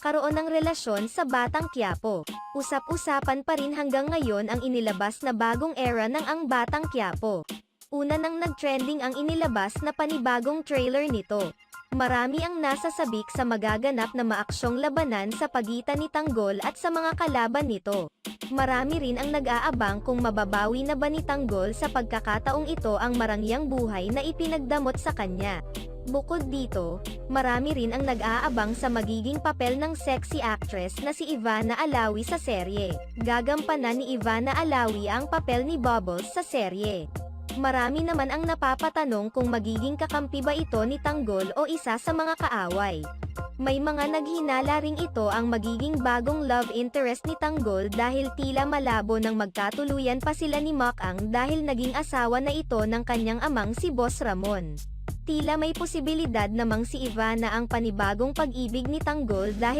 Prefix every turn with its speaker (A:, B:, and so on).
A: magkakaroon ng relasyon sa Batang Quiapo. Usap-usapan pa rin hanggang ngayon ang inilabas na bagong era ng Ang Batang Quiapo. Una nang nag-trending ang inilabas na panibagong trailer nito. Marami ang nasasabik sa magaganap na maaksyong labanan sa pagitan ni Tanggol at sa mga kalaban nito. Marami rin ang nag-aabang kung mababawi na ba ni Tanggol sa pagkakataong ito ang marangyang buhay na ipinagdamot sa kanya. Bukod dito, marami rin ang nag-aabang sa magiging papel ng sexy actress na si Ivana Alawi sa serye. Gagampanan ni Ivana Alawi ang papel ni Bubbles sa serye. Marami naman ang napapatanong kung magiging kakampi ba ito ni Tanggol o isa sa mga kaaway. May mga naghinala ring ito ang magiging bagong love interest ni Tanggol dahil tila malabo nang magkatuluyan pa sila ni Makang dahil naging asawa na ito ng kanyang amang si Boss Ramon. Tila may posibilidad namang si Ivana ang panibagong pag-ibig ni Tanggol dahil